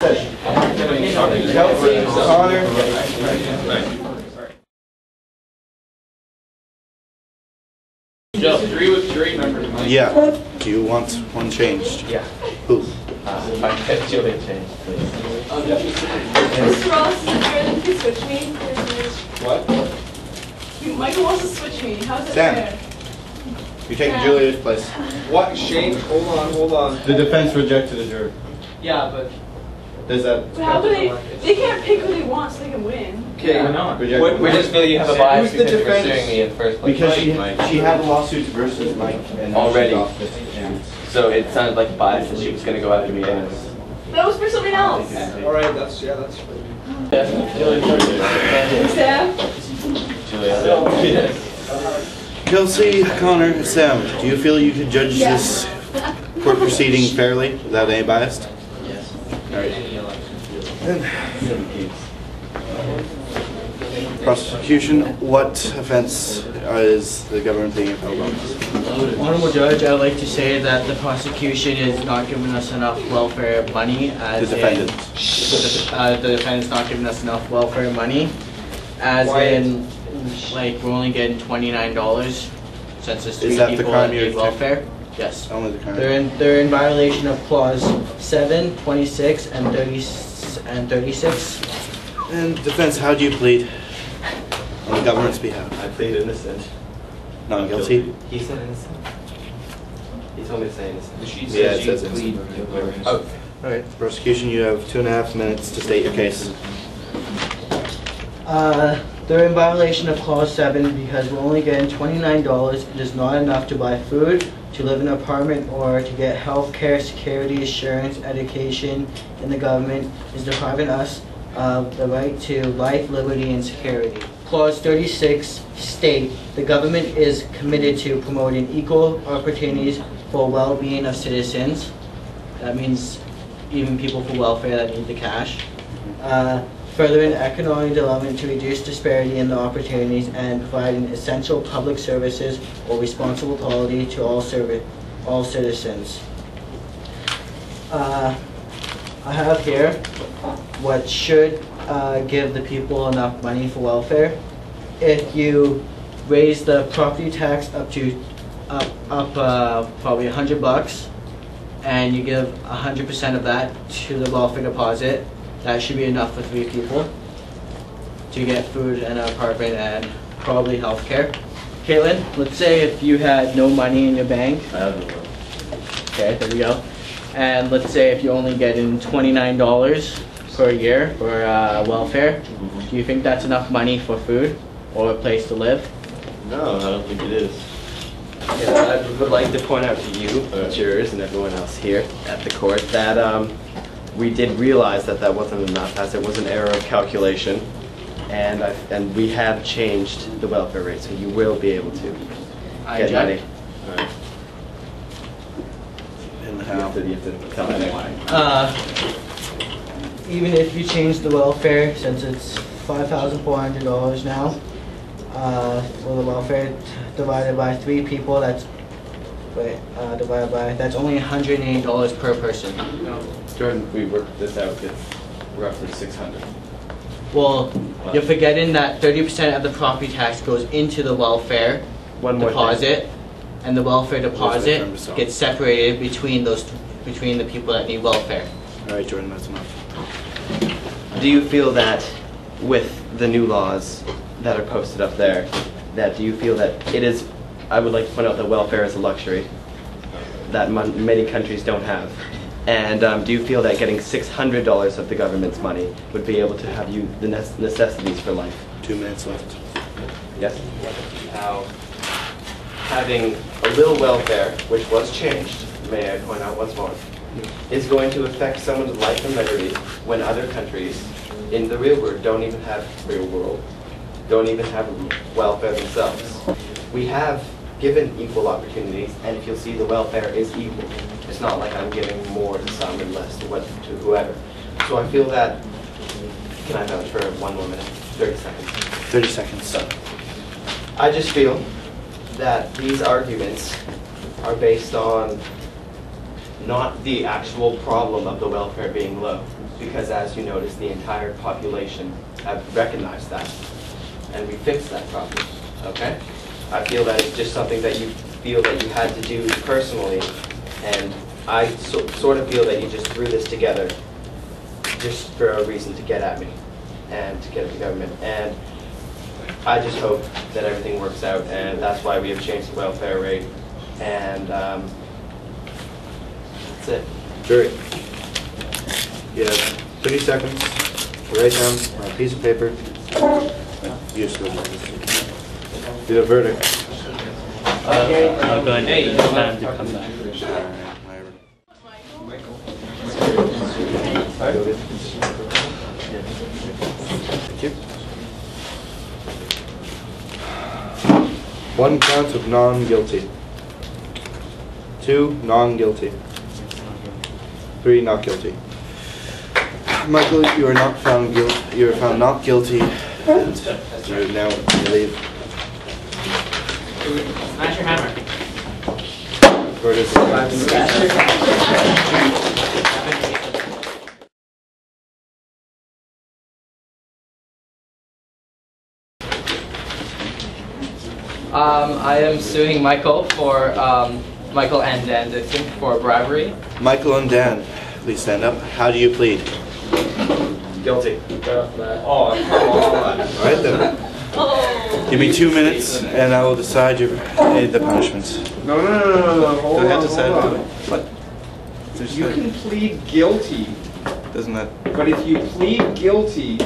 Kelsey, Connor. Just 3 with jury members. Yeah. Do you want one changed? Yeah. Who? If I get Julia changed, please. Mr. Ross, is it fair that you can switch me? What? Michael wants to switch me. How's that Sam. fair? You're taking Julia's place. What? Shane? Hold on. The defense rejected a jury. Yeah, but... Does that? But how do they can't pick who they want so they can win. Okay. Why not? Reject We just feel you have a bias Who's the because you're defense? pursuing me in the first place. Because she had lawsuits versus Mike and now Already. she's off this, and So it sounded like bias and she was going to go after me anyways. That was for something else. Alright, that's fine. Sam? Julia. Kelsey, Connor, Sam, do you feel you could judge this court proceeding fairly without any bias? Yes. Prosecution, what offense is the government being held on? Honorable Judge, I would like to say that the prosecution is not giving us enough welfare money. As The defendant. The defendant's not giving us enough welfare money. As in, like, we're only getting $29 since there's 3 Is that the people crime that you're need welfare. Yes. Only the crime. They're in violation of clause 7, 26, and 36. And defense, how do you plead on the government's behalf? I plead innocent. Not guilty? He said innocent. He told me to say innocent. Yeah, it says innocent. Oh. Alright, prosecution, you have 2.5 minutes to state your case. They're in violation of clause 7 because we're only getting $29. It is not enough to buy food, to live in an apartment, or to get health care, security, insurance, education, and the government is depriving us of the right to life, liberty, and security. Clause 36 state the government is committed to promoting equal opportunities for well-being of citizens. That means even people for welfare that need the cash. Furthering economic development to reduce disparity in the opportunities and providing essential public services or responsible quality to all citizens. I have here what should give the people enough money for welfare. If you raise the property tax up to probably $100, and you give 100% of that to the welfare deposit, that should be enough for 3 people to get food and an apartment and probably health care. Caitlin, let's say if you had no money in your bank. I have no. Okay, there we go. And let's say if you're only getting $29 per year for welfare, do you think that's enough money for food or a place to live? No, I don't think it is. Yeah, I would like to point out to you, jurors, and everyone else here at the court that we did realize that that wasn't enough, as it was an error of calculation, and we have changed the welfare rate, so you will be able to get money. Right. And You how? have to tell me why. Even if you change the welfare, since it's $5,400 now, for the welfare divided by 3 people, that's that's only $180 per person. Jordan, we worked this out, it's roughly 600. Well, you're forgetting that 30% of the property tax goes into the welfare deposit, and the welfare deposit gets separated between the people that need welfare. Alright, Jordan, that's enough. Do you feel that with the new laws that are posted up there, do you feel that it is, I would like to point out that welfare is a luxury that many countries don't have. And do you feel that getting $600 of the government's money would be able to have you the necessities for life? 2 minutes left. Yes? Now, having a little welfare, which was changed, may I point out once more, is going to affect someone's life and liberty when other countries in the real world don't even have welfare themselves. We have given equal opportunities, and if you'll see, the welfare is equal. It's not like I'm giving more to some and less to whoever. So I feel that, can I vouch for 1 more minute? 30 seconds. 30 seconds. So, I just feel that these arguments are based on not the actual problem of the welfare being low, because as you notice, the entire population have recognized that, and we fixed that problem, okay? I feel that it's just something that you feel that you had to do personally, and I sort of feel that you just threw this together just for a reason to get at me and to get at the government. And I just hope that everything works out, and that's why we have changed the welfare rate. And that's it. Jury. You have 30 seconds to write down on a piece of paper. Use the verdict. I'll go and tell them to come back. Thank you. 1 count of non-guilty. 2 non-guilty. 3 not guilty. Michael, you are not found guilty. You are found not guilty, and you are now leave. Smash your hammer. Court is I am suing Michael for Michael and Dan Dixon for bribery. Michael and Dan, please stand up. How do you plead? Guilty. Oh, come on. All right then. Give me 2 minutes, and I will decide the punishments. No, hold Do I have on, to decide? hold on. What? There's You can plead guilty, Doesn't that? but if you plead guilty,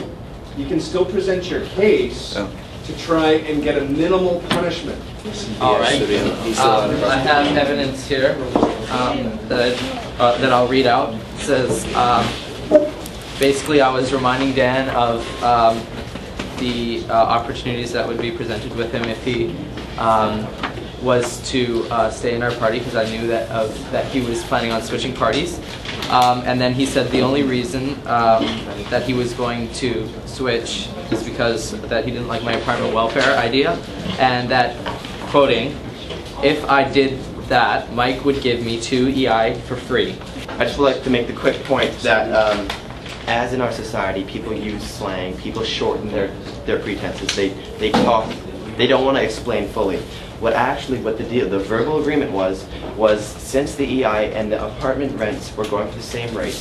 you can still present your case Oh. to try and get a minimal punishment. All right. He's still on I have evidence here that I'll read out. It says, basically, I was reminding Dan of the opportunities that would be presented with him if he was to stay in our party, because I knew that he was planning on switching parties. And then he said the only reason that he was going to switch is because that he didn't like my apartment welfare idea, and that, quoting, if I did that, Mike would give me 2 EI for free. I just would like to make the quick point that as in our society, people use slang, people shorten their pretenses. They talk, they don't want to explain fully. What the verbal agreement was since the EI and the apartment rents were going for the same rate,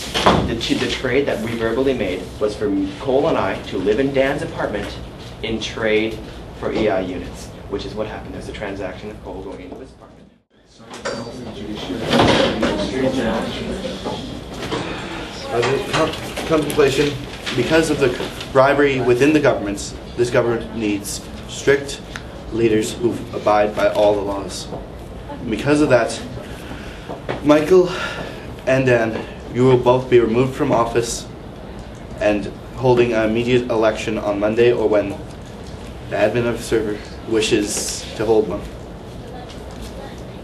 the trade that we verbally made was for Cole and I to live in Dan's apartment in trade for EI units, which is what happened. There's a transaction of Cole going into his apartment. Contemplation. Because of the bribery within the governments, this government needs strict leaders who abide by all the laws. And because of that, Michael and Dan, you will both be removed from office and holding an immediate election on Monday or when the admin officer wishes to hold one.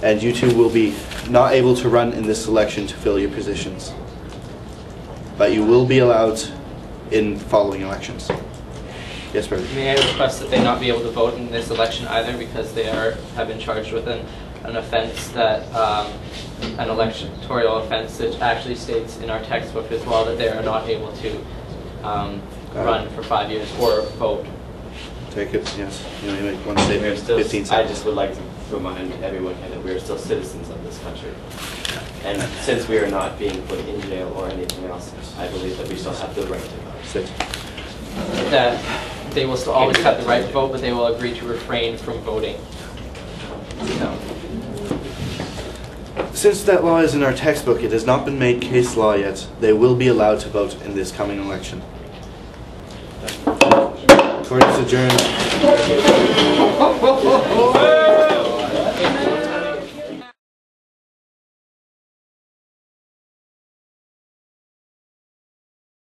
And you two will be not able to run in this election to fill your positions. But you will be allowed in following elections. Yes, Bert. May I request that they not be able to vote in this election either, because they have been charged with an offense that, an electoral offense that actually states in our textbook as well that they are not able to run for 5 years or vote. Take it, yes. You know, you make one statement, 15 I seconds. just would like to remind everyone here that we are still citizens of this country. And since we are not being put in jail or anything else, I believe that we still have the right to vote. 6. That they will still always have the right to vote, but they will agree to refrain from voting. No. Since that law is in our textbook, it has not been made case law yet. They will be allowed to vote in this coming election. Court is adjourned.